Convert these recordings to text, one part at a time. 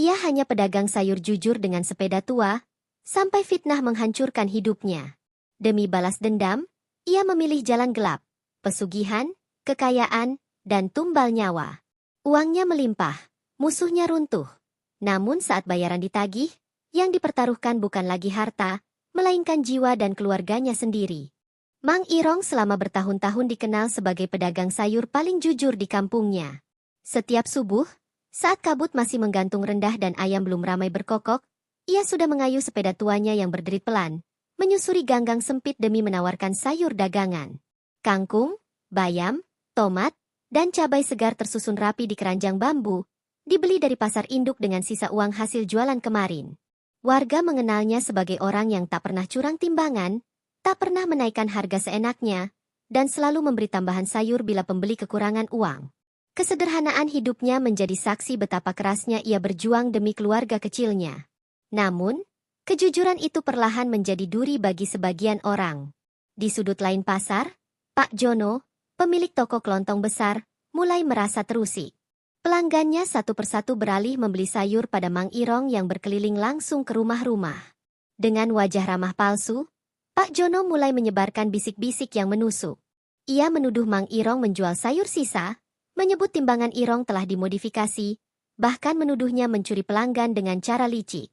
Ia hanya pedagang sayur jujur dengan sepeda tua, sampai fitnah menghancurkan hidupnya. Demi balas dendam, ia memilih jalan gelap, pesugihan, kekayaan, dan tumbal nyawa. Uangnya melimpah, musuhnya runtuh. Namun saat bayaran ditagih, yang dipertaruhkan bukan lagi harta, melainkan jiwa dan keluarganya sendiri. Mang Irong selama bertahun-tahun dikenal sebagai pedagang sayur paling jujur di kampungnya. Setiap subuh, saat kabut masih menggantung rendah dan ayam belum ramai berkokok, ia sudah mengayuh sepeda tuanya yang berderit pelan, menyusuri ganggang sempit demi menawarkan sayur dagangan. Kangkung, bayam, tomat, dan cabai segar tersusun rapi di keranjang bambu, dibeli dari pasar induk dengan sisa uang hasil jualan kemarin. Warga mengenalnya sebagai orang yang tak pernah curang timbangan, tak pernah menaikkan harga seenaknya, dan selalu memberi tambahan sayur bila pembeli kekurangan uang. Kesederhanaan hidupnya menjadi saksi betapa kerasnya ia berjuang demi keluarga kecilnya. Namun, kejujuran itu perlahan menjadi duri bagi sebagian orang. Di sudut lain pasar, Pak Jono, pemilik toko kelontong besar, mulai merasa terusik. Pelanggannya satu persatu beralih membeli sayur pada Mang Irong yang berkeliling langsung ke rumah-rumah. Dengan wajah ramah palsu, Pak Jono mulai menyebarkan bisik-bisik yang menusuk. Ia menuduh Mang Irong menjual sayur sisa, menyebut timbangan Irong telah dimodifikasi, bahkan menuduhnya mencuri pelanggan dengan cara licik.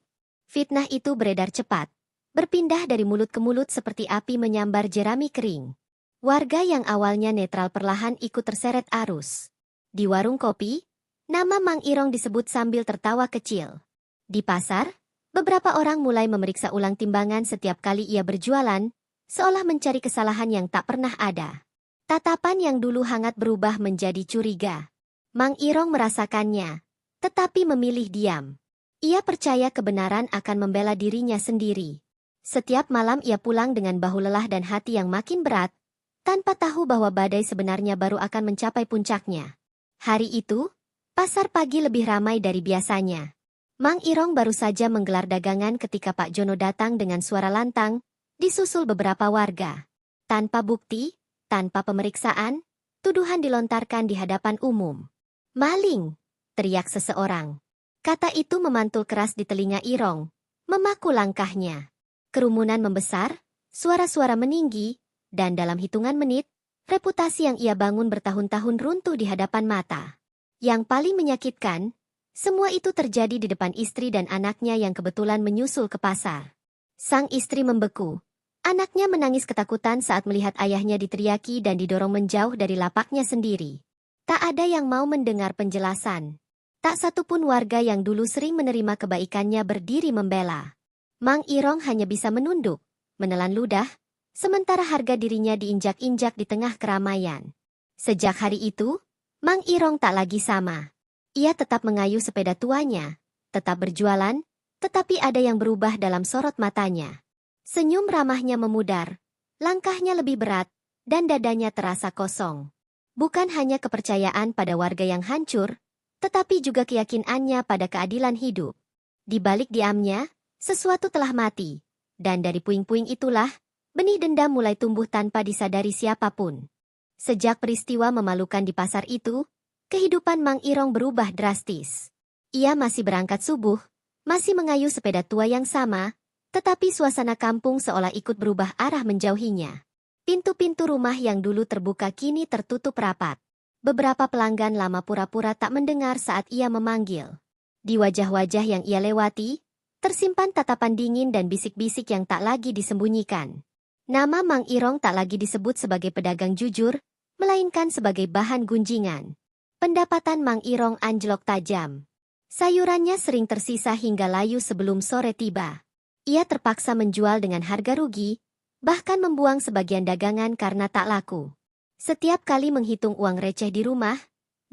Fitnah itu beredar cepat, berpindah dari mulut ke mulut seperti api menyambar jerami kering. Warga yang awalnya netral perlahan ikut terseret arus. Di warung kopi, nama Mang Irong disebut sambil tertawa kecil. Di pasar, beberapa orang mulai memeriksa ulang timbangan setiap kali ia berjualan, seolah mencari kesalahan yang tak pernah ada. Tatapan yang dulu hangat berubah menjadi curiga. Mang Irong merasakannya, tetapi memilih diam. Ia percaya kebenaran akan membela dirinya sendiri. Setiap malam ia pulang dengan bahu lelah dan hati yang makin berat, tanpa tahu bahwa badai sebenarnya baru akan mencapai puncaknya. Hari itu, pasar pagi lebih ramai dari biasanya. Mang Irong baru saja menggelar dagangan ketika Pak Jono datang dengan suara lantang, disusul beberapa warga. Tanpa bukti, tanpa pemeriksaan, tuduhan dilontarkan di hadapan umum. "Maling!" teriak seseorang. Kata itu memantul keras di telinga Irong, memaku langkahnya. Kerumunan membesar, suara-suara meninggi, dan dalam hitungan menit, reputasi yang ia bangun bertahun-tahun runtuh di hadapan mata. Yang paling menyakitkan, semua itu terjadi di depan istri dan anaknya yang kebetulan menyusul ke pasar. Sang istri membeku. Anaknya menangis ketakutan saat melihat ayahnya diteriaki dan didorong menjauh dari lapaknya sendiri. Tak ada yang mau mendengar penjelasan. Tak satupun warga yang dulu sering menerima kebaikannya berdiri membela. Mang Irong hanya bisa menunduk, menelan ludah, sementara harga dirinya diinjak-injak di tengah keramaian. Sejak hari itu, Mang Irong tak lagi sama. Ia tetap mengayuh sepeda tuanya, tetap berjualan, tetapi ada yang berubah dalam sorot matanya. Senyum ramahnya memudar, langkahnya lebih berat, dan dadanya terasa kosong. Bukan hanya kepercayaan pada warga yang hancur, tetapi juga keyakinannya pada keadilan hidup. Di balik diamnya, sesuatu telah mati, dan dari puing-puing itulah, benih dendam mulai tumbuh tanpa disadari siapapun. Sejak peristiwa memalukan di pasar itu, kehidupan Mang Irong berubah drastis. Ia masih berangkat subuh, masih mengayuh sepeda tua yang sama, tetapi suasana kampung seolah ikut berubah arah menjauhinya. Pintu-pintu rumah yang dulu terbuka kini tertutup rapat. Beberapa pelanggan lama pura-pura tak mendengar saat ia memanggil. Di wajah-wajah yang ia lewati, tersimpan tatapan dingin dan bisik-bisik yang tak lagi disembunyikan. Nama Mang Irong tak lagi disebut sebagai pedagang jujur, melainkan sebagai bahan gunjingan. Pendapatan Mang Irong anjlok tajam. Sayurannya sering tersisa hingga layu sebelum sore tiba. Ia terpaksa menjual dengan harga rugi, bahkan membuang sebagian dagangan karena tak laku. Setiap kali menghitung uang receh di rumah,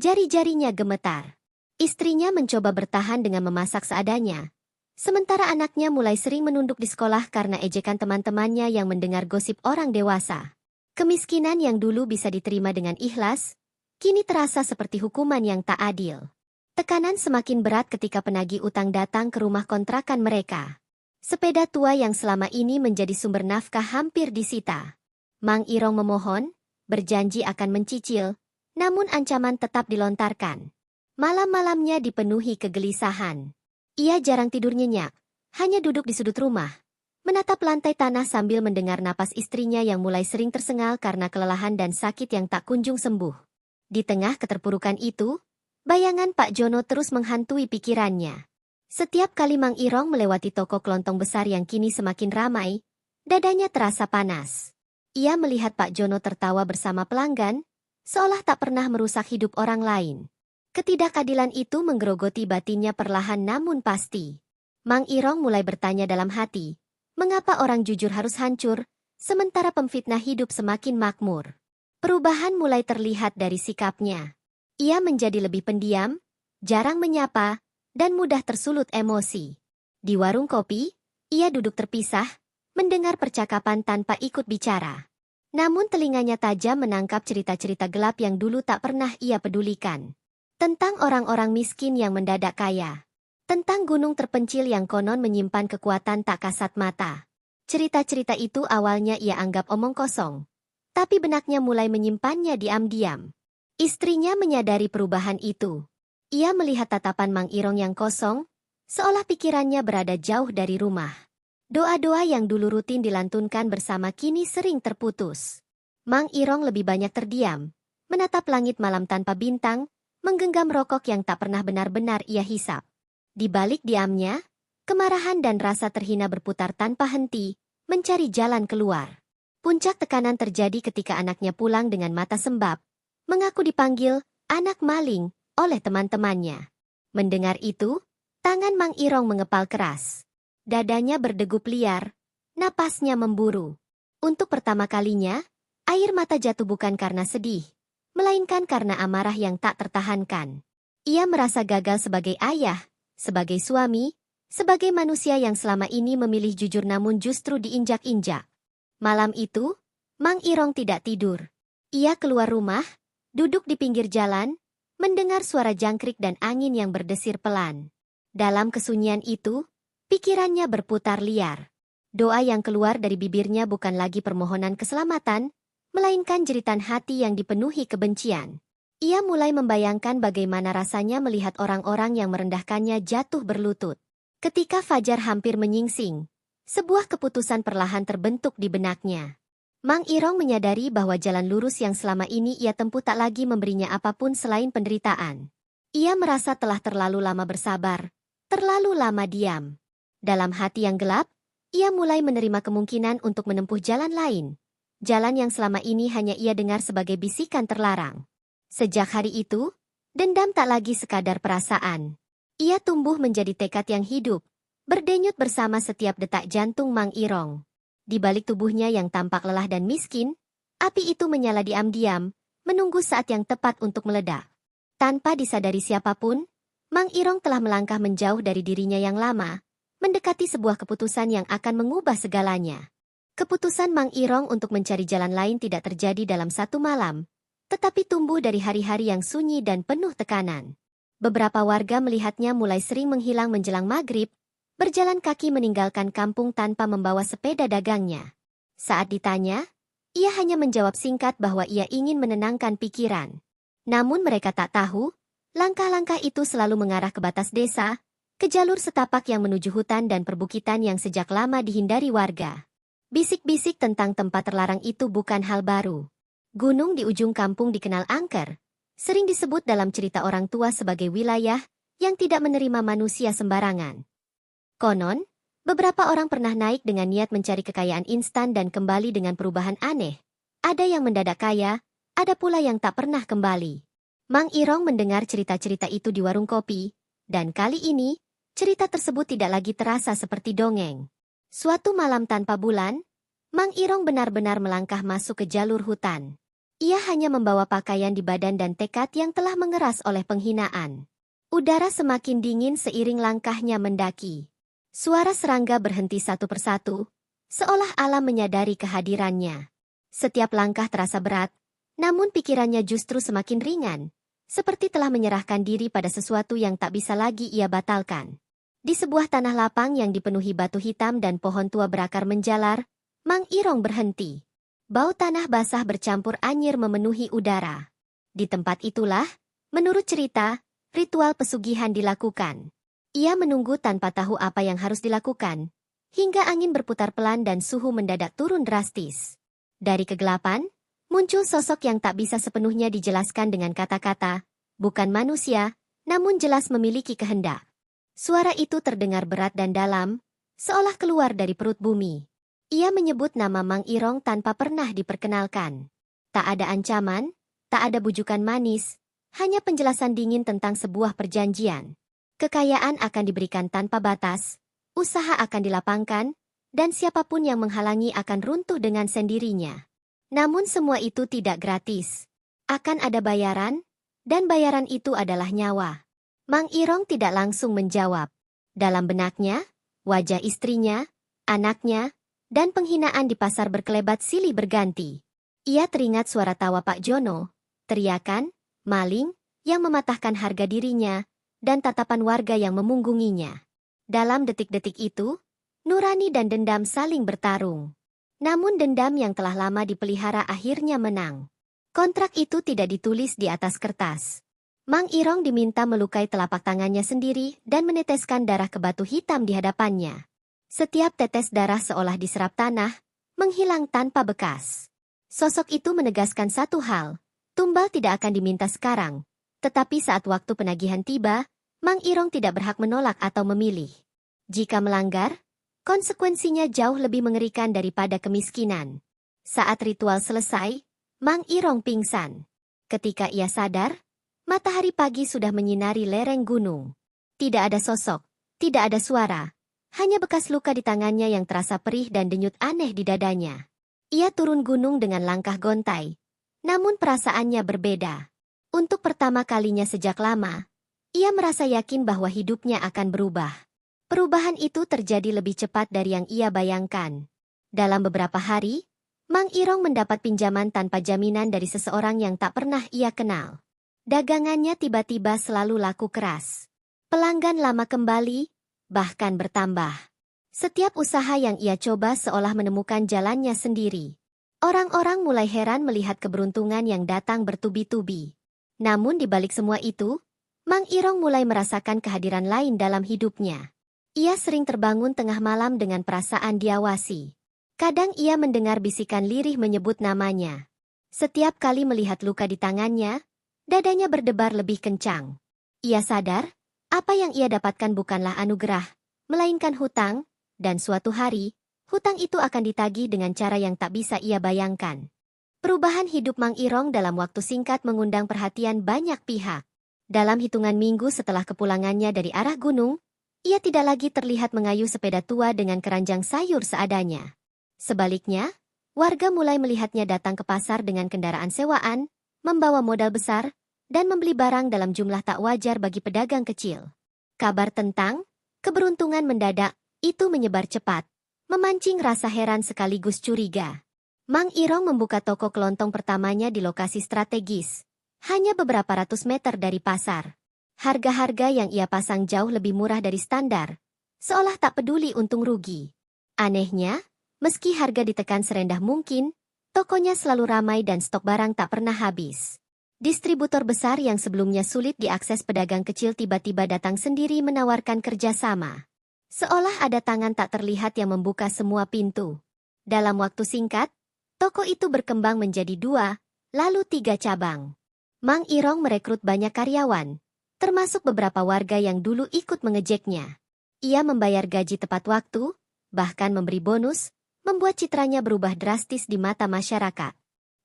jari-jarinya gemetar. Istrinya mencoba bertahan dengan memasak seadanya, sementara anaknya mulai sering menunduk di sekolah karena ejekan teman-temannya yang mendengar gosip orang dewasa. Kemiskinan yang dulu bisa diterima dengan ikhlas, kini terasa seperti hukuman yang tak adil. Tekanan semakin berat ketika penagih utang datang ke rumah kontrakan mereka. Sepeda tua yang selama ini menjadi sumber nafkah hampir disita. Mang Irong memohon, berjanji akan mencicil, namun ancaman tetap dilontarkan. Malam-malamnya dipenuhi kegelisahan. Ia jarang tidur nyenyak, hanya duduk di sudut rumah, menatap lantai tanah sambil mendengar napas istrinya yang mulai sering tersengal karena kelelahan dan sakit yang tak kunjung sembuh. Di tengah keterpurukan itu, bayangan Pak Jono terus menghantui pikirannya. Setiap kali Mang Irong melewati toko kelontong besar yang kini semakin ramai, dadanya terasa panas. Ia melihat Pak Jono tertawa bersama pelanggan, seolah tak pernah merusak hidup orang lain. Ketidakadilan itu menggerogoti batinnya perlahan namun pasti. Mang Irong mulai bertanya dalam hati, mengapa orang jujur harus hancur, sementara pemfitnah hidup semakin makmur? Perubahan mulai terlihat dari sikapnya. Ia menjadi lebih pendiam, jarang menyapa, dan mudah tersulut emosi. Di warung kopi, ia duduk terpisah, mendengar percakapan tanpa ikut bicara. Namun telinganya tajam menangkap cerita-cerita gelap yang dulu tak pernah ia pedulikan. Tentang orang-orang miskin yang mendadak kaya. Tentang gunung terpencil yang konon menyimpan kekuatan tak kasat mata. Cerita-cerita itu awalnya ia anggap omong kosong. Tapi benaknya mulai menyimpannya diam-diam. Istrinya menyadari perubahan itu. Ia melihat tatapan Mang Irong yang kosong, seolah pikirannya berada jauh dari rumah. Doa-doa yang dulu rutin dilantunkan bersama kini sering terputus. Mang Irong lebih banyak terdiam, menatap langit malam tanpa bintang, menggenggam rokok yang tak pernah benar-benar ia hisap. Di balik diamnya, kemarahan dan rasa terhina berputar tanpa henti, mencari jalan keluar. Puncak tekanan terjadi ketika anaknya pulang dengan mata sembab, mengaku dipanggil anak maling oleh teman-temannya. Mendengar itu, tangan Mang Irong mengepal keras. Dadanya berdegup liar, napasnya memburu. Untuk pertama kalinya, air mata jatuh bukan karena sedih, melainkan karena amarah yang tak tertahankan. Ia merasa gagal sebagai ayah, sebagai suami, sebagai manusia yang selama ini memilih jujur namun justru diinjak-injak. Malam itu, Mang Irong tidak tidur. Ia keluar rumah, duduk di pinggir jalan, mendengar suara jangkrik dan angin yang berdesir pelan. Dalam kesunyian itu, pikirannya berputar liar. Doa yang keluar dari bibirnya bukan lagi permohonan keselamatan, melainkan jeritan hati yang dipenuhi kebencian. Ia mulai membayangkan bagaimana rasanya melihat orang-orang yang merendahkannya jatuh berlutut. Ketika fajar hampir menyingsing, sebuah keputusan perlahan terbentuk di benaknya. Mang Irong menyadari bahwa jalan lurus yang selama ini ia tempuh tak lagi memberinya apapun selain penderitaan. Ia merasa telah terlalu lama bersabar, terlalu lama diam. Dalam hati yang gelap, ia mulai menerima kemungkinan untuk menempuh jalan lain. Jalan yang selama ini hanya ia dengar sebagai bisikan terlarang. Sejak hari itu, dendam tak lagi sekadar perasaan. Ia tumbuh menjadi tekad yang hidup, berdenyut bersama setiap detak jantung Mang Irong. Di balik tubuhnya yang tampak lelah dan miskin, api itu menyala diam-diam, menunggu saat yang tepat untuk meledak. Tanpa disadari siapapun, Mang Irong telah melangkah menjauh dari dirinya yang lama, mendekati sebuah keputusan yang akan mengubah segalanya. Keputusan Mang Irong untuk mencari jalan lain tidak terjadi dalam satu malam, tetapi tumbuh dari hari-hari yang sunyi dan penuh tekanan. Beberapa warga melihatnya mulai sering menghilang menjelang maghrib, berjalan kaki meninggalkan kampung tanpa membawa sepeda dagangnya. Saat ditanya, ia hanya menjawab singkat bahwa ia ingin menenangkan pikiran. Namun mereka tak tahu, langkah-langkah itu selalu mengarah ke batas desa, ke jalur setapak yang menuju hutan dan perbukitan yang sejak lama dihindari warga. Bisik-bisik tentang tempat terlarang itu bukan hal baru. Gunung di ujung kampung dikenal angker, sering disebut dalam cerita orang tua sebagai wilayah yang tidak menerima manusia sembarangan. Konon, beberapa orang pernah naik dengan niat mencari kekayaan instan dan kembali dengan perubahan aneh. Ada yang mendadak kaya, ada pula yang tak pernah kembali. Mang Irong mendengar cerita-cerita itu di warung kopi, dan kali ini, cerita tersebut tidak lagi terasa seperti dongeng. Suatu malam tanpa bulan, Mang Irong benar-benar melangkah masuk ke jalur hutan. Ia hanya membawa pakaian di badan dan tekad yang telah mengeras oleh penghinaan. Udara semakin dingin seiring langkahnya mendaki. Suara serangga berhenti satu persatu, seolah alam menyadari kehadirannya. Setiap langkah terasa berat, namun pikirannya justru semakin ringan, seperti telah menyerahkan diri pada sesuatu yang tak bisa lagi ia batalkan. Di sebuah tanah lapang yang dipenuhi batu hitam dan pohon tua berakar menjalar, Mang Irong berhenti. Bau tanah basah bercampur anyir memenuhi udara. Di tempat itulah, menurut cerita, ritual pesugihan dilakukan. Ia menunggu tanpa tahu apa yang harus dilakukan, hingga angin berputar pelan dan suhu mendadak turun drastis. Dari kegelapan, muncul sosok yang tak bisa sepenuhnya dijelaskan dengan kata-kata, bukan manusia, namun jelas memiliki kehendak. Suara itu terdengar berat dan dalam, seolah keluar dari perut bumi. Ia menyebut nama Mang Irong tanpa pernah diperkenalkan. Tak ada ancaman, tak ada bujukan manis, hanya penjelasan dingin tentang sebuah perjanjian. Kekayaan akan diberikan tanpa batas, usaha akan dilapangkan, dan siapapun yang menghalangi akan runtuh dengan sendirinya. Namun semua itu tidak gratis. Akan ada bayaran, dan bayaran itu adalah nyawa. Mang Irong tidak langsung menjawab. Dalam benaknya, wajah istrinya, anaknya, dan penghinaan di pasar berkelebat silih berganti. Ia teringat suara tawa Pak Jono, teriakan, maling, yang mematahkan harga dirinya, dan tatapan warga yang memunggunginya. Dalam detik-detik itu, nurani dan dendam saling bertarung. Namun dendam yang telah lama dipelihara akhirnya menang. Kontrak itu tidak ditulis di atas kertas. Mang Irong diminta melukai telapak tangannya sendiri dan meneteskan darah ke batu hitam di hadapannya. Setiap tetes darah seolah diserap tanah, menghilang tanpa bekas. Sosok itu menegaskan satu hal, tumbal tidak akan diminta sekarang, tetapi saat waktu penagihan tiba, Mang Irong tidak berhak menolak atau memilih. Jika melanggar, konsekuensinya jauh lebih mengerikan daripada kemiskinan. Saat ritual selesai, Mang Irong pingsan. Ketika ia sadar, matahari pagi sudah menyinari lereng gunung. Tidak ada sosok, tidak ada suara, hanya bekas luka di tangannya yang terasa perih dan denyut aneh di dadanya. Ia turun gunung dengan langkah gontai, namun perasaannya berbeda. Untuk pertama kalinya sejak lama, ia merasa yakin bahwa hidupnya akan berubah. Perubahan itu terjadi lebih cepat dari yang ia bayangkan. Dalam beberapa hari, Mang Irong mendapat pinjaman tanpa jaminan dari seseorang yang tak pernah ia kenal. Dagangannya tiba-tiba selalu laku keras. Pelanggan lama kembali, bahkan bertambah. Setiap usaha yang ia coba seolah menemukan jalannya sendiri. Orang-orang mulai heran melihat keberuntungan yang datang bertubi-tubi. Namun di balik semua itu, Mang Irong mulai merasakan kehadiran lain dalam hidupnya. Ia sering terbangun tengah malam dengan perasaan diawasi. Kadang ia mendengar bisikan lirih menyebut namanya. Setiap kali melihat luka di tangannya, dadanya berdebar lebih kencang. Ia sadar, apa yang ia dapatkan bukanlah anugerah, melainkan hutang, dan suatu hari, hutang itu akan ditagih dengan cara yang tak bisa ia bayangkan. Perubahan hidup Mang Irong dalam waktu singkat mengundang perhatian banyak pihak. Dalam hitungan minggu setelah kepulangannya dari arah gunung, ia tidak lagi terlihat mengayuh sepeda tua dengan keranjang sayur seadanya. Sebaliknya, warga mulai melihatnya datang ke pasar dengan kendaraan sewaan, membawa modal besar, dan membeli barang dalam jumlah tak wajar bagi pedagang kecil. Kabar tentang keberuntungan mendadak itu menyebar cepat, memancing rasa heran sekaligus curiga. Mang Irong membuka toko kelontong pertamanya di lokasi strategis, hanya beberapa ratus meter dari pasar. Harga-harga yang ia pasang jauh lebih murah dari standar, seolah tak peduli untung rugi. Anehnya, meski harga ditekan serendah mungkin, tokonya selalu ramai dan stok barang tak pernah habis. Distributor besar yang sebelumnya sulit diakses pedagang kecil tiba-tiba datang sendiri menawarkan kerjasama. Seolah ada tangan tak terlihat yang membuka semua pintu. Dalam waktu singkat, toko itu berkembang menjadi 2, lalu 3 cabang. Mang Irong merekrut banyak karyawan, termasuk beberapa warga yang dulu ikut mengejeknya. Ia membayar gaji tepat waktu, bahkan memberi bonus, membuat citranya berubah drastis di mata masyarakat.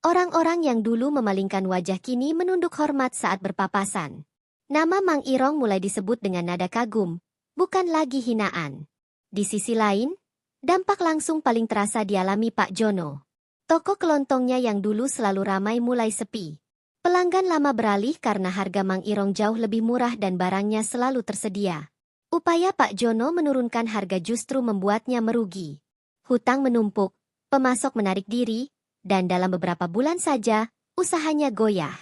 Orang-orang yang dulu memalingkan wajah kini menunduk hormat saat berpapasan. Nama Mang Irong mulai disebut dengan nada kagum, bukan lagi hinaan. Di sisi lain, dampak langsung paling terasa dialami Pak Jono. Toko kelontongnya yang dulu selalu ramai mulai sepi. Pelanggan lama beralih karena harga Mang Irong jauh lebih murah dan barangnya selalu tersedia. Upaya Pak Jono menurunkan harga justru membuatnya merugi. Hutang menumpuk, pemasok menarik diri, dan dalam beberapa bulan saja, usahanya goyah.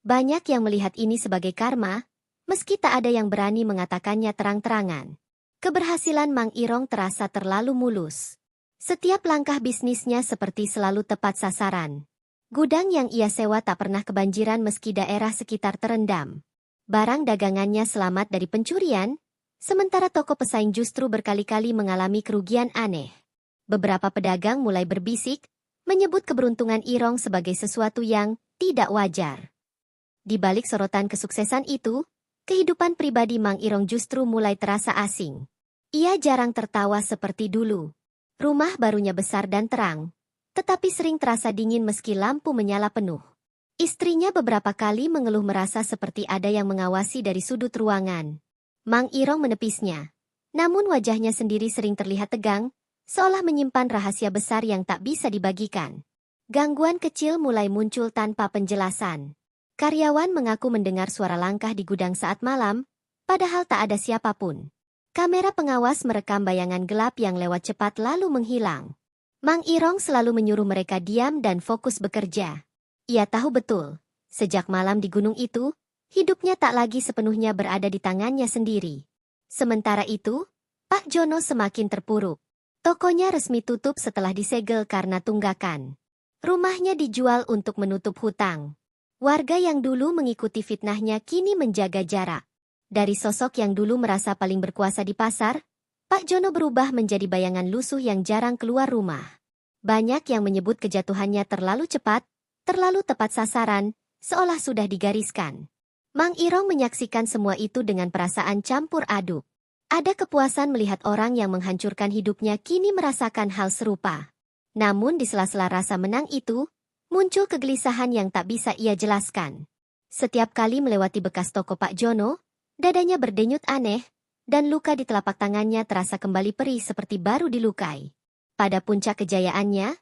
Banyak yang melihat ini sebagai karma, meski tak ada yang berani mengatakannya terang-terangan. Keberhasilan Mang Irong terasa terlalu mulus. Setiap langkah bisnisnya seperti selalu tepat sasaran. Gudang yang ia sewa tak pernah kebanjiran meski daerah sekitar terendam. Barang dagangannya selamat dari pencurian, Sementara toko pesaing justru berkali-kali mengalami kerugian aneh. Beberapa pedagang mulai berbisik, menyebut keberuntungan Irong sebagai sesuatu yang tidak wajar. Di balik sorotan kesuksesan itu, kehidupan pribadi Mang Irong justru mulai terasa asing. Ia jarang tertawa seperti dulu. Rumah barunya besar dan terang, tetapi sering terasa dingin meski lampu menyala penuh. Istrinya beberapa kali mengeluh merasa seperti ada yang mengawasi dari sudut ruangan. Mang Irong menepisnya. Namun wajahnya sendiri sering terlihat tegang, seolah menyimpan rahasia besar yang tak bisa dibagikan. Gangguan kecil mulai muncul tanpa penjelasan. Karyawan mengaku mendengar suara langkah di gudang saat malam, padahal tak ada siapapun. Kamera pengawas merekam bayangan gelap yang lewat cepat lalu menghilang. Mang Irong selalu menyuruh mereka diam dan fokus bekerja. Ia tahu betul, sejak malam di gunung itu, hidupnya tak lagi sepenuhnya berada di tangannya sendiri. Sementara itu, Pak Jono semakin terpuruk. Tokonya resmi tutup setelah disegel karena tunggakan. Rumahnya dijual untuk menutup hutang. Warga yang dulu mengikuti fitnahnya kini menjaga jarak. Dari sosok yang dulu merasa paling berkuasa di pasar, Pak Jono berubah menjadi bayangan lusuh yang jarang keluar rumah. Banyak yang menyebut kejatuhannya terlalu cepat, terlalu tepat sasaran, seolah sudah digariskan. Mang Irong menyaksikan semua itu dengan perasaan campur aduk. Ada kepuasan melihat orang yang menghancurkan hidupnya kini merasakan hal serupa. Namun di sela-sela rasa menang itu, muncul kegelisahan yang tak bisa ia jelaskan. Setiap kali melewati bekas toko Pak Jono, dadanya berdenyut aneh, dan luka di telapak tangannya terasa kembali perih seperti baru dilukai. Pada puncak kejayaannya,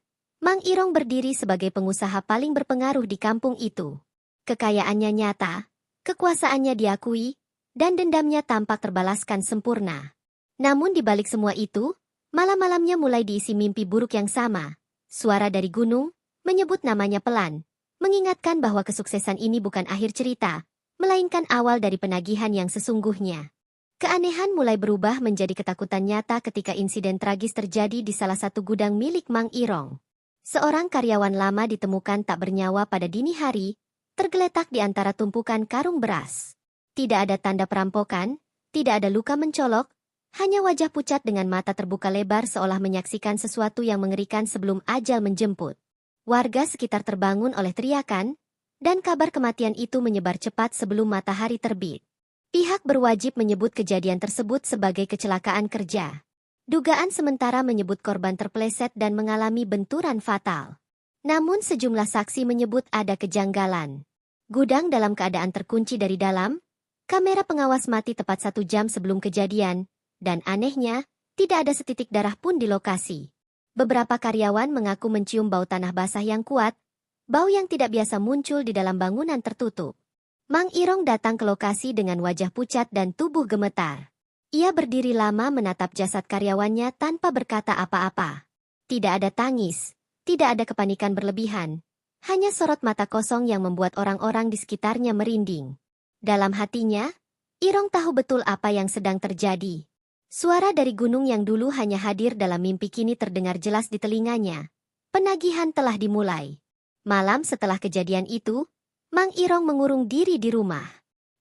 Mang Irong berdiri sebagai pengusaha paling berpengaruh di kampung itu. Kekayaannya nyata, kekuasaannya diakui, dan dendamnya tampak terbalaskan sempurna. Namun di balik semua itu, malam-malamnya mulai diisi mimpi buruk yang sama. Suara dari gunung, menyebut namanya pelan, mengingatkan bahwa kesuksesan ini bukan akhir cerita, melainkan awal dari penagihan yang sesungguhnya. Keanehan mulai berubah menjadi ketakutan nyata ketika insiden tragis terjadi di salah satu gudang milik Mang Irong. Seorang karyawan lama ditemukan tak bernyawa pada dini hari, tergeletak di antara tumpukan karung beras. Tidak ada tanda perampokan, tidak ada luka mencolok, hanya wajah pucat dengan mata terbuka lebar seolah menyaksikan sesuatu yang mengerikan sebelum ajal menjemput. Warga sekitar terbangun oleh teriakan, dan kabar kematian itu menyebar cepat sebelum matahari terbit. Pihak berwajib menyebut kejadian tersebut sebagai kecelakaan kerja. Dugaan sementara menyebut korban terpleset dan mengalami benturan fatal. Namun sejumlah saksi menyebut ada kejanggalan. Gudang dalam keadaan terkunci dari dalam, kamera pengawas mati tepat 1 jam sebelum kejadian, dan anehnya, tidak ada setitik darah pun di lokasi. Beberapa karyawan mengaku mencium bau tanah basah yang kuat, bau yang tidak biasa muncul di dalam bangunan tertutup. Mang Irong datang ke lokasi dengan wajah pucat dan tubuh gemetar. Ia berdiri lama menatap jasad karyawannya tanpa berkata apa-apa. Tidak ada tangis. Tidak ada kepanikan berlebihan, hanya sorot mata kosong yang membuat orang-orang di sekitarnya merinding. Dalam hatinya, Irong tahu betul apa yang sedang terjadi. Suara dari gunung yang dulu hanya hadir dalam mimpi kini terdengar jelas di telinganya. Penagihan telah dimulai. Malam setelah kejadian itu, Mang Irong mengurung diri di rumah.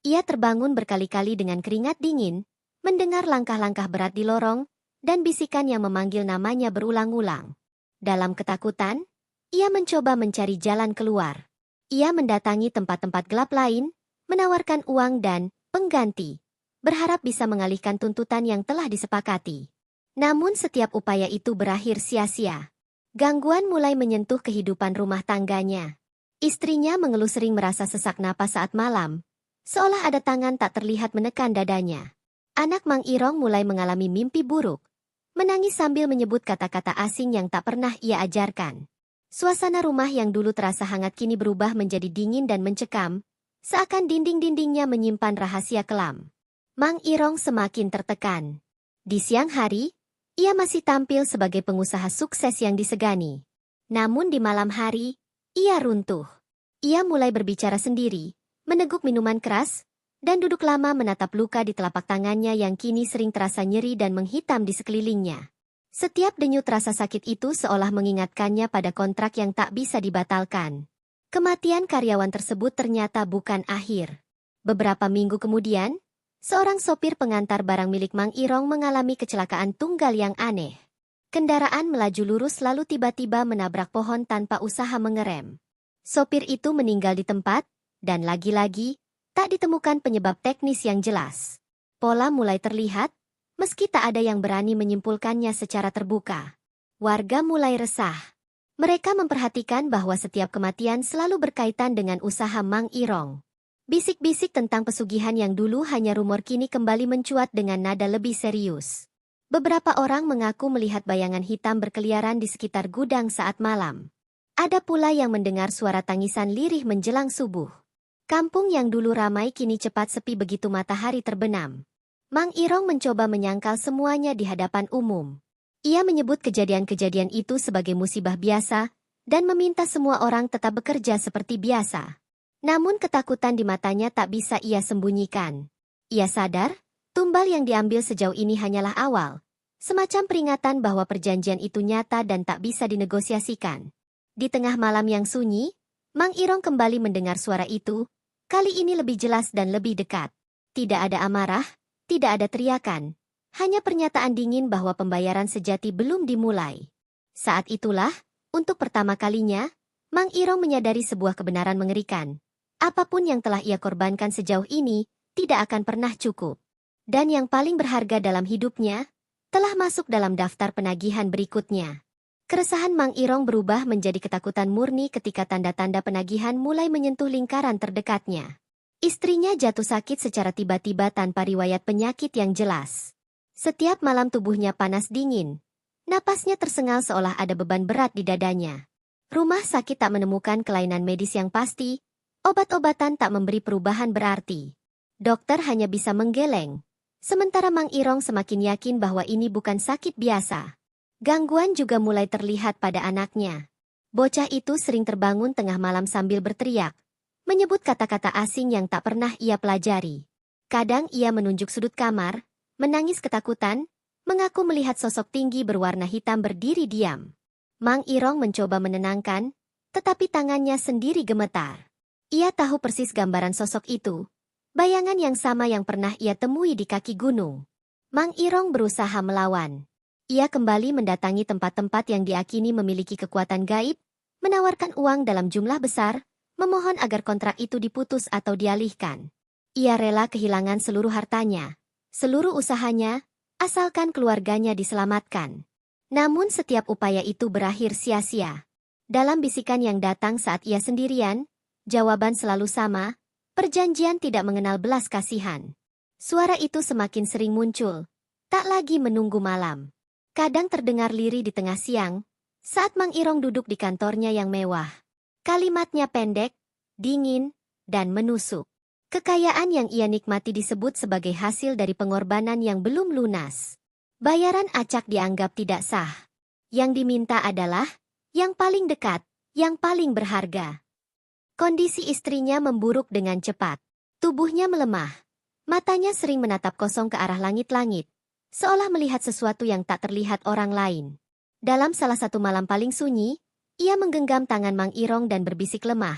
Ia terbangun berkali-kali dengan keringat dingin, mendengar langkah-langkah berat di lorong, dan bisikan yang memanggil namanya berulang-ulang. Dalam ketakutan, ia mencoba mencari jalan keluar. Ia mendatangi tempat-tempat gelap lain, menawarkan uang dan pengganti, berharap bisa mengalihkan tuntutan yang telah disepakati. Namun setiap upaya itu berakhir sia-sia. Gangguan mulai menyentuh kehidupan rumah tangganya. Istrinya mengeluh sering merasa sesak napas saat malam, seolah ada tangan tak terlihat menekan dadanya. Anak Mang Irong mulai mengalami mimpi buruk. Menangis sambil menyebut kata-kata asing yang tak pernah ia ajarkan. Suasana rumah yang dulu terasa hangat kini berubah menjadi dingin dan mencekam, seakan dinding-dindingnya menyimpan rahasia kelam. Mang Irong semakin tertekan. Di siang hari, ia masih tampil sebagai pengusaha sukses yang disegani. Namun di malam hari, ia runtuh. Ia mulai berbicara sendiri, meneguk minuman keras, dan duduk lama menatap luka di telapak tangannya yang kini sering terasa nyeri dan menghitam di sekelilingnya. Setiap denyut rasa sakit itu seolah mengingatkannya pada kontrak yang tak bisa dibatalkan. Kematian karyawan tersebut ternyata bukan akhir. Beberapa minggu kemudian, Seorang sopir pengantar barang milik Mang Irong mengalami kecelakaan tunggal yang aneh. Kendaraan melaju lurus lalu tiba-tiba menabrak pohon tanpa usaha mengerem. Sopir itu meninggal di tempat, dan lagi-lagi, tak ditemukan penyebab teknis yang jelas. Pola mulai terlihat, meski tak ada yang berani menyimpulkannya secara terbuka. Warga mulai resah. Mereka memperhatikan bahwa setiap kematian selalu berkaitan dengan usaha Mang Irong. Bisik-bisik tentang pesugihan yang dulu hanya rumor kini kembali mencuat dengan nada lebih serius. Beberapa orang mengaku melihat bayangan hitam berkeliaran di sekitar gudang saat malam. Ada pula yang mendengar suara tangisan lirih menjelang subuh. Kampung yang dulu ramai kini cepat sepi begitu matahari terbenam. Mang Irong mencoba menyangkal semuanya di hadapan umum. Ia menyebut kejadian-kejadian itu sebagai musibah biasa, dan meminta semua orang tetap bekerja seperti biasa. Namun ketakutan di matanya tak bisa ia sembunyikan. Ia sadar, tumbal yang diambil sejauh ini hanyalah awal, semacam peringatan bahwa perjanjian itu nyata dan tak bisa dinegosiasikan. Di tengah malam yang sunyi, Mang Irong kembali mendengar suara itu, kali ini lebih jelas dan lebih dekat. Tidak ada amarah, tidak ada teriakan. Hanya pernyataan dingin bahwa pembayaran sejati belum dimulai. Saat itulah, untuk pertama kalinya, Mang Irong menyadari sebuah kebenaran mengerikan. Apapun yang telah ia korbankan sejauh ini, tidak akan pernah cukup. Dan yang paling berharga dalam hidupnya, telah masuk dalam daftar penagihan berikutnya. Keresahan Mang Irong berubah menjadi ketakutan murni ketika tanda-tanda penagihan mulai menyentuh lingkaran terdekatnya. Istrinya jatuh sakit secara tiba-tiba tanpa riwayat penyakit yang jelas. Setiap malam tubuhnya panas dingin. Napasnya tersengal seolah ada beban berat di dadanya. Rumah sakit tak menemukan kelainan medis yang pasti, obat-obatan tak memberi perubahan berarti. Dokter hanya bisa menggeleng. Sementara Mang Irong semakin yakin bahwa ini bukan sakit biasa. Gangguan juga mulai terlihat pada anaknya. Bocah itu sering terbangun tengah malam sambil berteriak, menyebut kata-kata asing yang tak pernah ia pelajari. Kadang ia menunjuk sudut kamar, menangis ketakutan, mengaku melihat sosok tinggi berwarna hitam berdiri diam. Mang Irong mencoba menenangkan, tetapi tangannya sendiri gemetar. Ia tahu persis gambaran sosok itu, bayangan yang sama yang pernah ia temui di kaki gunung. Mang Irong berusaha melawan. Ia kembali mendatangi tempat-tempat yang diakini memiliki kekuatan gaib, menawarkan uang dalam jumlah besar, memohon agar kontrak itu diputus atau dialihkan. Ia rela kehilangan seluruh hartanya, seluruh usahanya, asalkan keluarganya diselamatkan. Namun setiap upaya itu berakhir sia-sia. Dalam bisikan yang datang saat ia sendirian, jawaban selalu sama, perjanjian tidak mengenal belas kasihan. Suara itu semakin sering muncul, tak lagi menunggu malam. Kadang terdengar lirih di tengah siang, saat Mang Irong duduk di kantornya yang mewah. Kalimatnya pendek, dingin, dan menusuk. Kekayaan yang ia nikmati disebut sebagai hasil dari pengorbanan yang belum lunas. Bayaran acak dianggap tidak sah. Yang diminta adalah yang paling dekat, yang paling berharga. Kondisi istrinya memburuk dengan cepat. Tubuhnya melemah. Matanya sering menatap kosong ke arah langit-langit, seolah melihat sesuatu yang tak terlihat orang lain. Dalam salah satu malam paling sunyi, ia menggenggam tangan Mang Irong dan berbisik lemah,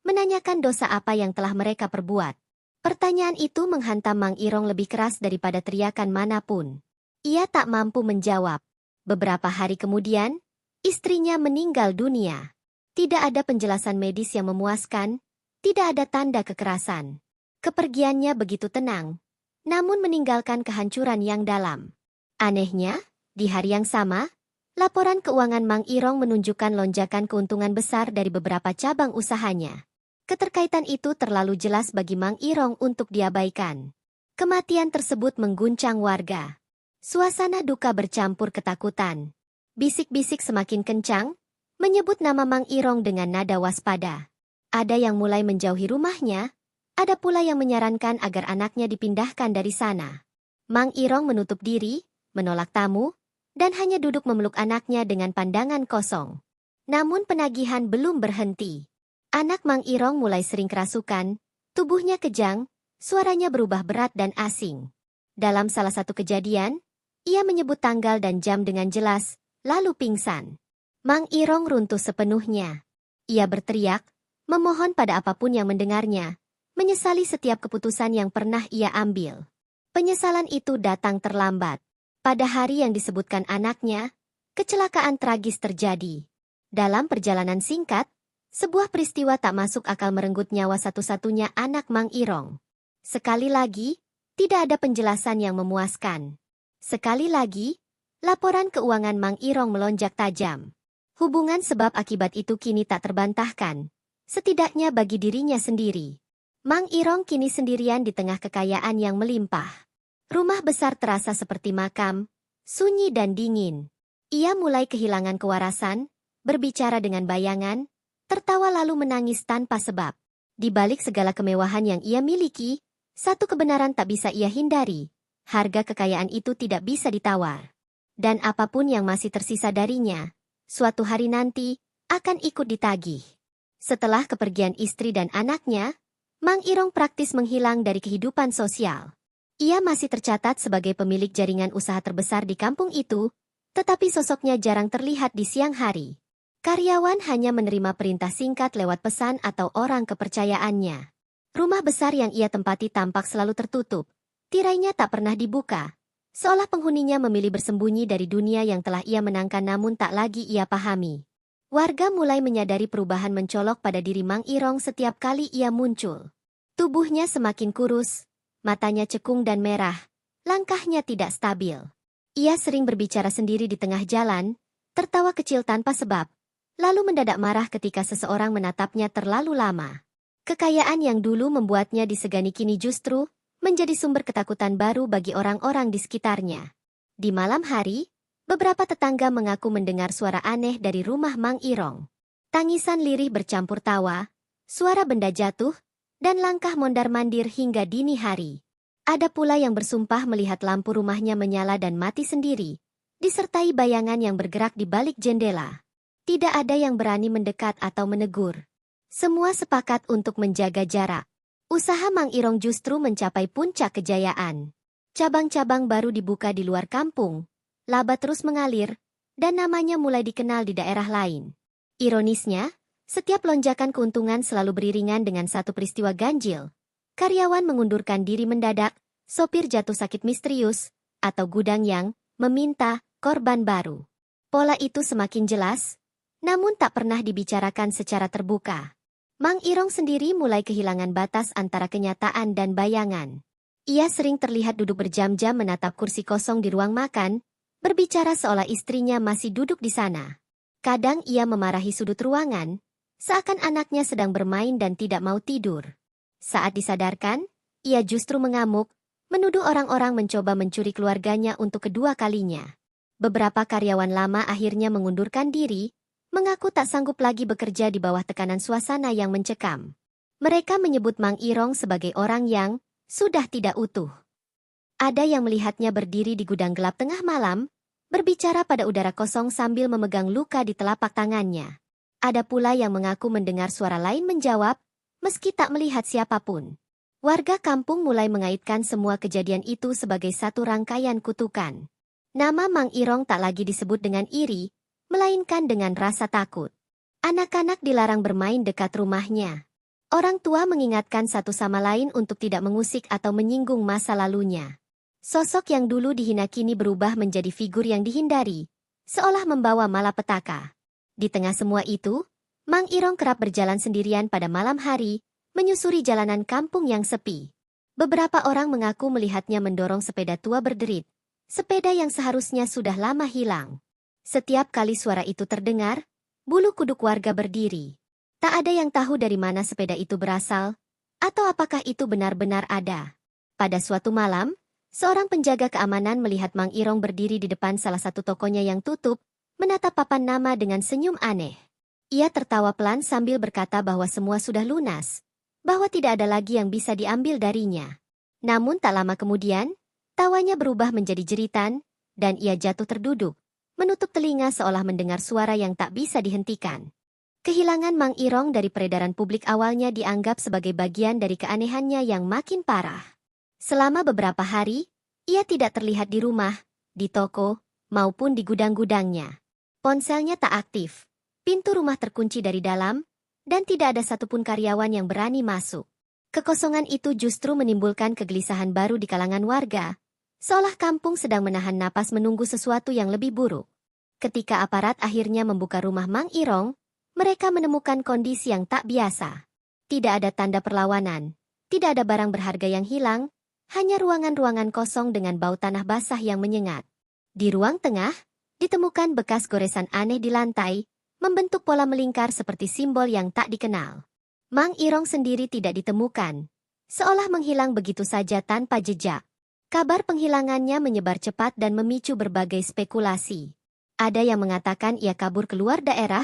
menanyakan dosa apa yang telah mereka perbuat. Pertanyaan itu menghantam Mang Irong lebih keras daripada teriakan manapun. Ia tak mampu menjawab. Beberapa hari kemudian, istrinya meninggal dunia. Tidak ada penjelasan medis yang memuaskan, tidak ada tanda kekerasan. Kepergiannya begitu tenang, namun meninggalkan kehancuran yang dalam. Anehnya, di hari yang sama, laporan keuangan Mang Irong menunjukkan lonjakan keuntungan besar dari beberapa cabang usahanya. Keterkaitan itu terlalu jelas bagi Mang Irong untuk diabaikan. Kematian tersebut mengguncang warga. Suasana duka bercampur ketakutan. Bisik-bisik semakin kencang, menyebut nama Mang Irong dengan nada waspada. Ada yang mulai menjauhi rumahnya, ada pula yang menyarankan agar anaknya dipindahkan dari sana. Mang Irong menutup diri, menolak tamu, dan hanya duduk memeluk anaknya dengan pandangan kosong. Namun penagihan belum berhenti. Anak Mang Irong mulai sering kerasukan, tubuhnya kejang, suaranya berubah berat dan asing. Dalam salah satu kejadian, ia menyebut tanggal dan jam dengan jelas, lalu pingsan. Mang Irong runtuh sepenuhnya. Ia berteriak, memohon pada apapun yang mendengarnya, menyesali setiap keputusan yang pernah ia ambil. Penyesalan itu datang terlambat. Pada hari yang disebutkan anaknya, kecelakaan tragis terjadi. Dalam perjalanan singkat, sebuah peristiwa tak masuk akal merenggut nyawa satu-satunya anak Mang Irong. Sekali lagi, tidak ada penjelasan yang memuaskan. Sekali lagi, laporan keuangan Mang Irong melonjak tajam. Hubungan sebab akibat itu kini tak terbantahkan, setidaknya bagi dirinya sendiri. Mang Irong kini sendirian di tengah kekayaan yang melimpah. Rumah besar terasa seperti makam, sunyi dan dingin. Ia mulai kehilangan kewarasan, berbicara dengan bayangan, tertawa lalu menangis tanpa sebab. Di balik segala kemewahan yang ia miliki, satu kebenaran tak bisa ia hindari. Harga kekayaan itu tidak bisa ditawar. Dan apapun yang masih tersisa darinya, suatu hari nanti, akan ikut ditagih. Setelah kepergian istri dan anaknya, Mang Irong praktis menghilang dari kehidupan sosial. Ia masih tercatat sebagai pemilik jaringan usaha terbesar di kampung itu, tetapi sosoknya jarang terlihat di siang hari. Karyawan hanya menerima perintah singkat lewat pesan atau orang kepercayaannya. Rumah besar yang ia tempati tampak selalu tertutup. Tirainya tak pernah dibuka, seolah penghuninya memilih bersembunyi dari dunia yang telah ia menangkan namun tak lagi ia pahami. Warga mulai menyadari perubahan mencolok pada diri Mang Irong setiap kali ia muncul. Tubuhnya semakin kurus, matanya cekung dan merah, langkahnya tidak stabil. Ia sering berbicara sendiri di tengah jalan, tertawa kecil tanpa sebab, lalu mendadak marah ketika seseorang menatapnya terlalu lama. Kekayaan yang dulu membuatnya disegani kini justru menjadi sumber ketakutan baru bagi orang-orang di sekitarnya. Di malam hari, beberapa tetangga mengaku mendengar suara aneh dari rumah Mang Irong. Tangisan lirih bercampur tawa, suara benda jatuh, dan langkah mondar-mandir hingga dini hari. Ada pula yang bersumpah melihat lampu rumahnya menyala dan mati sendiri, disertai bayangan yang bergerak di balik jendela. Tidak ada yang berani mendekat atau menegur. Semua sepakat untuk menjaga jarak. Usaha Mang Irong justru mencapai puncak kejayaan. Cabang-cabang baru dibuka di luar kampung, laba terus mengalir, dan namanya mulai dikenal di daerah lain. Ironisnya, setiap lonjakan keuntungan selalu beriringan dengan satu peristiwa ganjil. Karyawan mengundurkan diri mendadak, sopir jatuh sakit misterius, atau gudang yang meminta korban baru. Pola itu semakin jelas, namun tak pernah dibicarakan secara terbuka. Mang Irong sendiri mulai kehilangan batas antara kenyataan dan bayangan. Ia sering terlihat duduk berjam-jam menatap kursi kosong di ruang makan, berbicara seolah istrinya masih duduk di sana. Kadang ia memarahi sudut ruangan, seakan anaknya sedang bermain dan tidak mau tidur. Saat disadarkan, ia justru mengamuk, menuduh orang-orang mencoba mencuri keluarganya untuk kedua kalinya. Beberapa karyawan lama akhirnya mengundurkan diri, mengaku tak sanggup lagi bekerja di bawah tekanan suasana yang mencekam. Mereka menyebut Mang Irong sebagai orang yang sudah tidak utuh. Ada yang melihatnya berdiri di gudang gelap tengah malam, berbicara pada udara kosong sambil memegang luka di telapak tangannya. Ada pula yang mengaku mendengar suara lain menjawab, meski tak melihat siapapun. Warga kampung mulai mengaitkan semua kejadian itu sebagai satu rangkaian kutukan. Nama Mang Irong tak lagi disebut dengan iri, melainkan dengan rasa takut. Anak-anak dilarang bermain dekat rumahnya. Orang tua mengingatkan satu sama lain untuk tidak mengusik atau menyinggung masa lalunya. Sosok yang dulu dihina kini berubah menjadi figur yang dihindari, seolah membawa malapetaka. Di tengah semua itu, Mang Irong kerap berjalan sendirian pada malam hari, menyusuri jalanan kampung yang sepi. Beberapa orang mengaku melihatnya mendorong sepeda tua berderit, sepeda yang seharusnya sudah lama hilang. Setiap kali suara itu terdengar, bulu kuduk warga berdiri. Tak ada yang tahu dari mana sepeda itu berasal, atau apakah itu benar-benar ada. Pada suatu malam, seorang penjaga keamanan melihat Mang Irong berdiri di depan salah satu tokonya yang tutup, menatap papan nama dengan senyum aneh. Ia tertawa pelan sambil berkata bahwa semua sudah lunas, bahwa tidak ada lagi yang bisa diambil darinya. Namun tak lama kemudian, tawanya berubah menjadi jeritan, dan ia jatuh terduduk, menutup telinga seolah mendengar suara yang tak bisa dihentikan. Kehilangan Mang Irong dari peredaran publik awalnya dianggap sebagai bagian dari keanehannya yang makin parah. Selama beberapa hari, ia tidak terlihat di rumah, di toko, maupun di gudang-gudangnya. Ponselnya tak aktif, pintu rumah terkunci dari dalam, dan tidak ada satupun karyawan yang berani masuk. Kekosongan itu justru menimbulkan kegelisahan baru di kalangan warga, seolah kampung sedang menahan napas menunggu sesuatu yang lebih buruk. Ketika aparat akhirnya membuka rumah Mang Irong, mereka menemukan kondisi yang tak biasa. Tidak ada tanda perlawanan, tidak ada barang berharga yang hilang, hanya ruangan-ruangan kosong dengan bau tanah basah yang menyengat. Di ruang tengah, ditemukan bekas goresan aneh di lantai, membentuk pola melingkar seperti simbol yang tak dikenal. Mang Irong sendiri tidak ditemukan, seolah menghilang begitu saja tanpa jejak. Kabar penghilangannya menyebar cepat dan memicu berbagai spekulasi. Ada yang mengatakan ia kabur keluar daerah,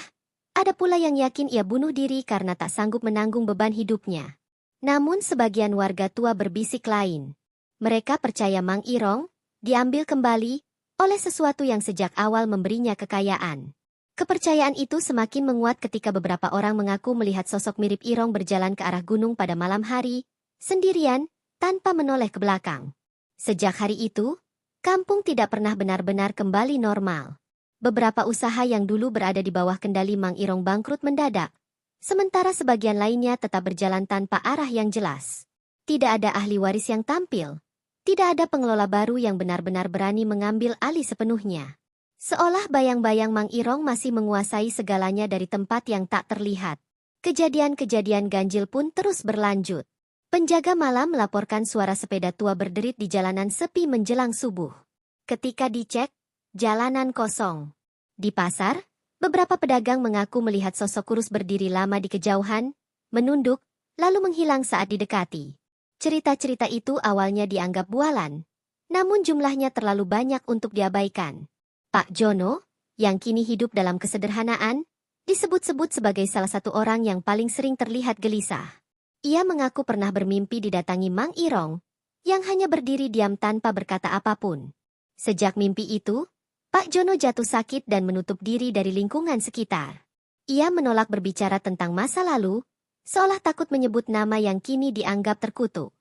ada pula yang yakin ia bunuh diri karena tak sanggup menanggung beban hidupnya. Namun sebagian warga tua berbisik lain. Mereka percaya Mang Irong diambil kembali oleh sesuatu yang sejak awal memberinya kekayaan. Kepercayaan itu semakin menguat ketika beberapa orang mengaku melihat sosok mirip Irong berjalan ke arah gunung pada malam hari, sendirian, tanpa menoleh ke belakang. Sejak hari itu, kampung tidak pernah benar-benar kembali normal. Beberapa usaha yang dulu berada di bawah kendali Mang Irong bangkrut mendadak, sementara sebagian lainnya tetap berjalan tanpa arah yang jelas. Tidak ada ahli waris yang tampil, tidak ada pengelola baru yang benar-benar berani mengambil alih sepenuhnya. Seolah bayang-bayang Mang Irong masih menguasai segalanya dari tempat yang tak terlihat. Kejadian-kejadian ganjil pun terus berlanjut. Penjaga malam melaporkan suara sepeda tua berderit di jalanan sepi menjelang subuh. Ketika dicek, jalanan kosong. Di pasar, beberapa pedagang mengaku melihat sosok kurus berdiri lama di kejauhan, menunduk, lalu menghilang saat didekati. Cerita-cerita itu awalnya dianggap bualan, namun jumlahnya terlalu banyak untuk diabaikan. Pak Jono, yang kini hidup dalam kesederhanaan, disebut-sebut sebagai salah satu orang yang paling sering terlihat gelisah. Ia mengaku pernah bermimpi didatangi Mang Irong, yang hanya berdiri diam tanpa berkata apapun. Sejak mimpi itu, Pak Jono jatuh sakit dan menutup diri dari lingkungan sekitar. Ia menolak berbicara tentang masa lalu, seolah takut menyebut nama yang kini dianggap terkutuk.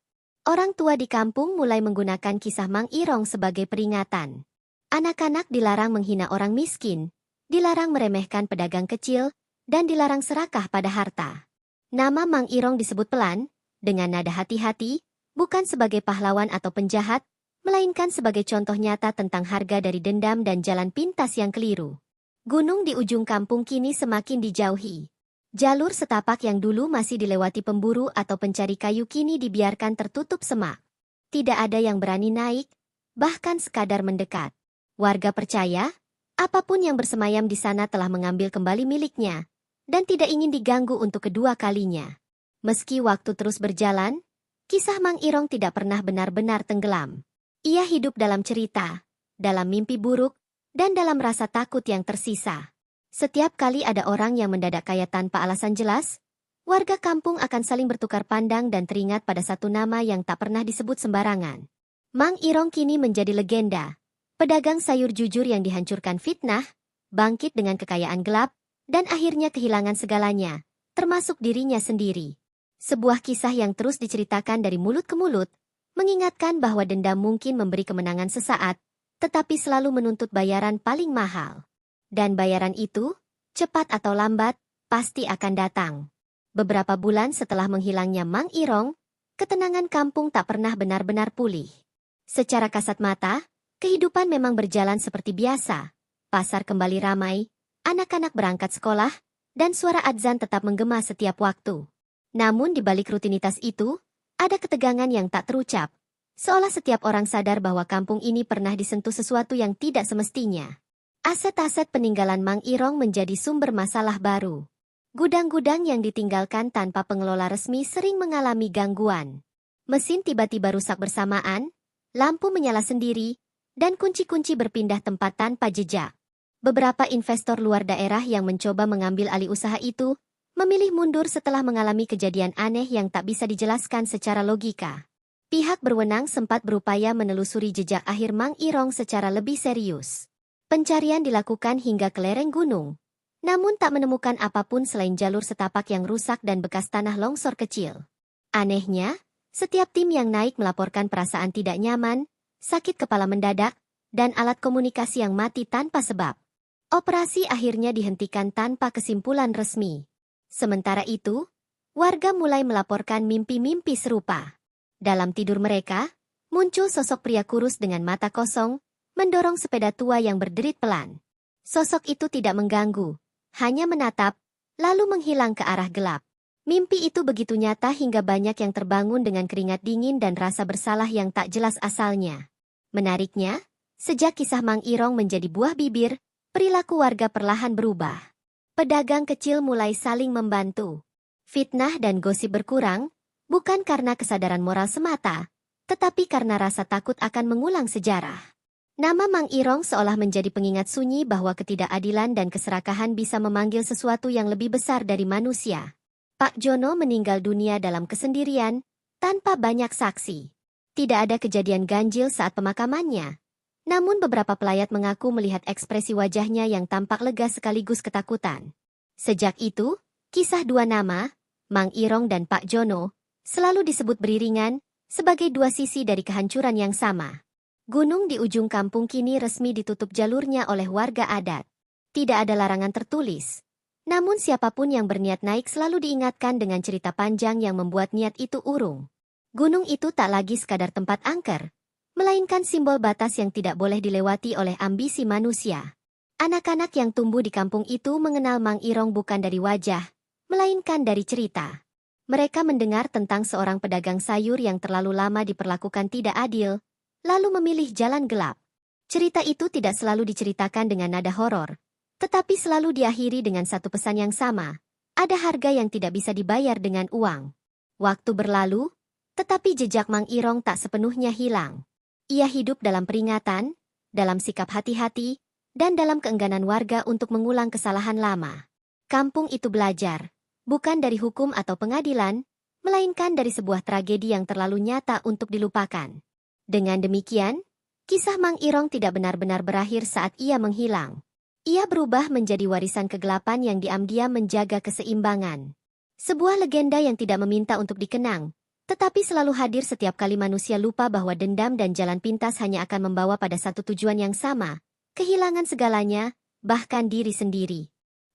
Orang tua di kampung mulai menggunakan kisah Mang Irong sebagai peringatan. Anak-anak dilarang menghina orang miskin, dilarang meremehkan pedagang kecil, dan dilarang serakah pada harta. Nama Mang Irong disebut pelan, dengan nada hati-hati, bukan sebagai pahlawan atau penjahat, melainkan sebagai contoh nyata tentang harga dari dendam dan jalan pintas yang keliru. Gunung di ujung kampung kini semakin dijauhi. Jalur setapak yang dulu masih dilewati pemburu atau pencari kayu kini dibiarkan tertutup semak. Tidak ada yang berani naik, bahkan sekadar mendekat. Warga percaya, apapun yang bersemayam di sana telah mengambil kembali miliknya, dan tidak ingin diganggu untuk kedua kalinya. Meski waktu terus berjalan, kisah Mang Irong tidak pernah benar-benar tenggelam. Ia hidup dalam cerita, dalam mimpi buruk, dan dalam rasa takut yang tersisa. Setiap kali ada orang yang mendadak kaya tanpa alasan jelas, warga kampung akan saling bertukar pandang dan teringat pada satu nama yang tak pernah disebut sembarangan. Mang Irong kini menjadi legenda. Pedagang sayur jujur yang dihancurkan fitnah, bangkit dengan kekayaan gelap, dan akhirnya kehilangan segalanya, termasuk dirinya sendiri. Sebuah kisah yang terus diceritakan dari mulut ke mulut, mengingatkan bahwa dendam mungkin memberi kemenangan sesaat, tetapi selalu menuntut bayaran paling mahal. Dan bayaran itu, cepat atau lambat, pasti akan datang. Beberapa bulan setelah menghilangnya Mang Irong, ketenangan kampung tak pernah benar-benar pulih. Secara kasat mata, kehidupan memang berjalan seperti biasa. Pasar kembali ramai, anak-anak berangkat sekolah, dan suara adzan tetap menggema setiap waktu. Namun di balik rutinitas itu, ada ketegangan yang tak terucap, seolah setiap orang sadar bahwa kampung ini pernah disentuh sesuatu yang tidak semestinya. Aset-aset peninggalan Mang Irong menjadi sumber masalah baru. Gudang-gudang yang ditinggalkan tanpa pengelola resmi sering mengalami gangguan. Mesin tiba-tiba rusak bersamaan, lampu menyala sendiri, dan kunci-kunci berpindah tempat tanpa jejak. Beberapa investor luar daerah yang mencoba mengambil alih usaha itu, memilih mundur setelah mengalami kejadian aneh yang tak bisa dijelaskan secara logika. Pihak berwenang sempat berupaya menelusuri jejak akhir Mang Irong secara lebih serius. Pencarian dilakukan hingga ke lereng gunung, namun tak menemukan apapun selain jalur setapak yang rusak dan bekas tanah longsor kecil. Anehnya, setiap tim yang naik melaporkan perasaan tidak nyaman, sakit kepala mendadak, dan alat komunikasi yang mati tanpa sebab. Operasi akhirnya dihentikan tanpa kesimpulan resmi. Sementara itu, warga mulai melaporkan mimpi-mimpi serupa. Dalam tidur mereka, muncul sosok pria kurus dengan mata kosong, mendorong sepeda tua yang berderit pelan. Sosok itu tidak mengganggu, hanya menatap, lalu menghilang ke arah gelap. Mimpi itu begitu nyata hingga banyak yang terbangun dengan keringat dingin dan rasa bersalah yang tak jelas asalnya. Menariknya, sejak kisah Mang Irong menjadi buah bibir, perilaku warga perlahan berubah. Pedagang kecil mulai saling membantu. Fitnah dan gosip berkurang, bukan karena kesadaran moral semata, tetapi karena rasa takut akan mengulang sejarah. Nama Mang Irong seolah menjadi pengingat sunyi bahwa ketidakadilan dan keserakahan bisa memanggil sesuatu yang lebih besar dari manusia. Pak Jono meninggal dunia dalam kesendirian, tanpa banyak saksi. Tidak ada kejadian ganjil saat pemakamannya. Namun beberapa pelayat mengaku melihat ekspresi wajahnya yang tampak lega sekaligus ketakutan. Sejak itu, kisah dua nama, Mang Irong dan Pak Jono, selalu disebut beriringan, sebagai dua sisi dari kehancuran yang sama. Gunung di ujung kampung kini resmi ditutup jalurnya oleh warga adat. Tidak ada larangan tertulis. Namun siapapun yang berniat naik selalu diingatkan dengan cerita panjang yang membuat niat itu urung. Gunung itu tak lagi sekadar tempat angker, melainkan simbol batas yang tidak boleh dilewati oleh ambisi manusia. Anak-anak yang tumbuh di kampung itu mengenal Mang Irong bukan dari wajah, melainkan dari cerita. Mereka mendengar tentang seorang pedagang sayur yang terlalu lama diperlakukan tidak adil, lalu memilih jalan gelap. Cerita itu tidak selalu diceritakan dengan nada horor, tetapi selalu diakhiri dengan satu pesan yang sama. Ada harga yang tidak bisa dibayar dengan uang. Waktu berlalu, tetapi jejak Mang Irong tak sepenuhnya hilang. Ia hidup dalam peringatan, dalam sikap hati-hati, dan dalam keengganan warga untuk mengulang kesalahan lama. Kampung itu belajar, bukan dari hukum atau pengadilan, melainkan dari sebuah tragedi yang terlalu nyata untuk dilupakan. Dengan demikian, kisah Mang Irong tidak benar-benar berakhir saat ia menghilang. Ia berubah menjadi warisan kegelapan yang diam-diam menjaga keseimbangan. Sebuah legenda yang tidak meminta untuk dikenang, tetapi selalu hadir setiap kali manusia lupa bahwa dendam dan jalan pintas hanya akan membawa pada satu tujuan yang sama, kehilangan segalanya, bahkan diri sendiri.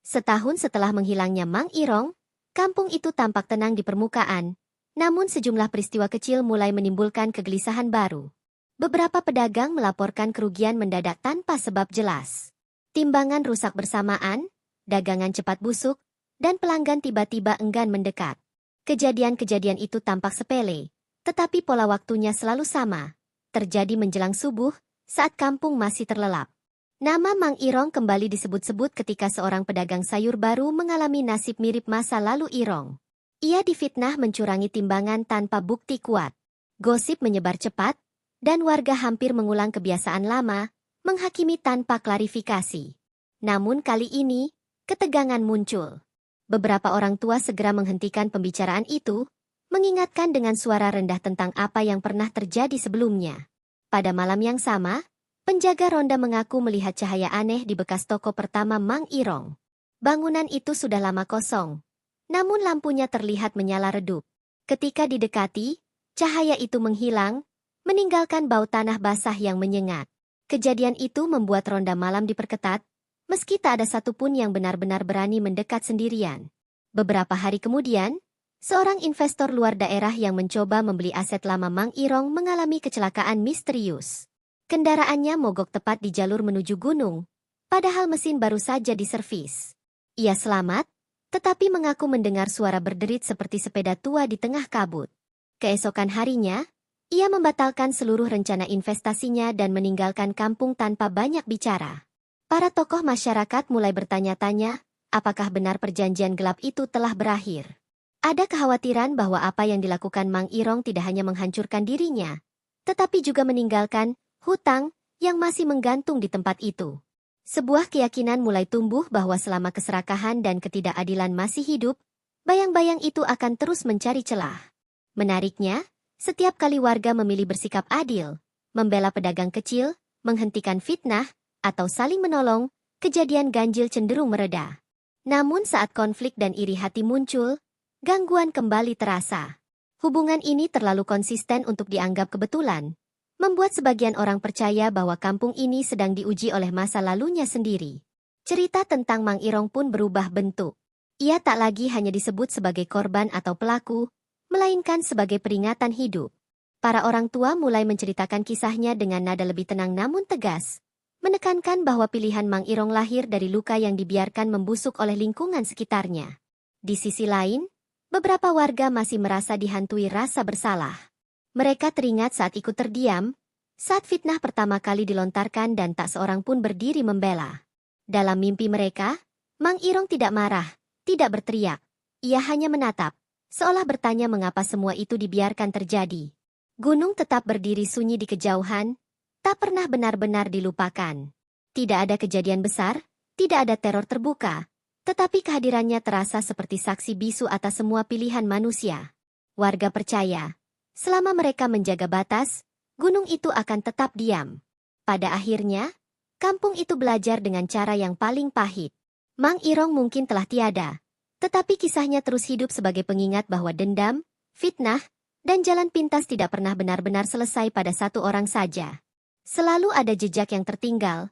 Setahun setelah menghilangnya Mang Irong, kampung itu tampak tenang di permukaan, namun sejumlah peristiwa kecil mulai menimbulkan kegelisahan baru. Beberapa pedagang melaporkan kerugian mendadak tanpa sebab jelas. Timbangan rusak bersamaan, dagangan cepat busuk, dan pelanggan tiba-tiba enggan mendekat. Kejadian-kejadian itu tampak sepele, tetapi pola waktunya selalu sama. Terjadi menjelang subuh, saat kampung masih terlelap. Nama Mang Irong kembali disebut-sebut ketika seorang pedagang sayur baru mengalami nasib mirip masa lalu Irong. Ia difitnah mencurangi timbangan tanpa bukti kuat. Gosip menyebar cepat, dan warga hampir mengulang kebiasaan lama, menghakimi tanpa klarifikasi. Namun kali ini, ketegangan muncul. Beberapa orang tua segera menghentikan pembicaraan itu, mengingatkan dengan suara rendah tentang apa yang pernah terjadi sebelumnya. Pada malam yang sama, penjaga ronda mengaku melihat cahaya aneh di bekas toko pertama Mang Irong. Bangunan itu sudah lama kosong, namun lampunya terlihat menyala redup. Ketika didekati, cahaya itu menghilang, meninggalkan bau tanah basah yang menyengat. Kejadian itu membuat ronda malam diperketat, meski tak ada satupun yang benar-benar berani mendekat sendirian. Beberapa hari kemudian, seorang investor luar daerah yang mencoba membeli aset lama Mang Irong mengalami kecelakaan misterius. Kendaraannya mogok tepat di jalur menuju gunung, padahal mesin baru saja diservis. Ia selamat, tetapi mengaku mendengar suara berderit seperti sepeda tua di tengah kabut. Keesokan harinya, ia membatalkan seluruh rencana investasinya dan meninggalkan kampung tanpa banyak bicara. Para tokoh masyarakat mulai bertanya-tanya, apakah benar perjanjian gelap itu telah berakhir. Ada kekhawatiran bahwa apa yang dilakukan Mang Irong tidak hanya menghancurkan dirinya, tetapi juga meninggalkan hutang yang masih menggantung di tempat itu. Sebuah keyakinan mulai tumbuh bahwa selama keserakahan dan ketidakadilan masih hidup, bayang-bayang itu akan terus mencari celah. Menariknya, setiap kali warga memilih bersikap adil, membela pedagang kecil, menghentikan fitnah, atau saling menolong, kejadian ganjil cenderung mereda. Namun saat konflik dan iri hati muncul, gangguan kembali terasa. Hubungan ini terlalu konsisten untuk dianggap kebetulan, membuat sebagian orang percaya bahwa kampung ini sedang diuji oleh masa lalunya sendiri. Cerita tentang Mang Irong pun berubah bentuk. Ia tak lagi hanya disebut sebagai korban atau pelaku, melainkan sebagai peringatan hidup. Para orang tua mulai menceritakan kisahnya dengan nada lebih tenang namun tegas, menekankan bahwa pilihan Mang Irong lahir dari luka yang dibiarkan membusuk oleh lingkungan sekitarnya. Di sisi lain, beberapa warga masih merasa dihantui rasa bersalah. Mereka teringat saat ikut terdiam, saat fitnah pertama kali dilontarkan dan tak seorang pun berdiri membela. Dalam mimpi mereka, Mang Irong tidak marah, tidak berteriak. Ia hanya menatap, seolah bertanya mengapa semua itu dibiarkan terjadi. Gunung tetap berdiri sunyi di kejauhan, tak pernah benar-benar dilupakan. Tidak ada kejadian besar, tidak ada teror terbuka, tetapi kehadirannya terasa seperti saksi bisu atas semua pilihan manusia. Warga percaya, selama mereka menjaga batas, gunung itu akan tetap diam. Pada akhirnya, kampung itu belajar dengan cara yang paling pahit. Mang Irong mungkin telah tiada, tetapi kisahnya terus hidup sebagai pengingat bahwa dendam, fitnah, dan jalan pintas tidak pernah benar-benar selesai pada satu orang saja. Selalu ada jejak yang tertinggal,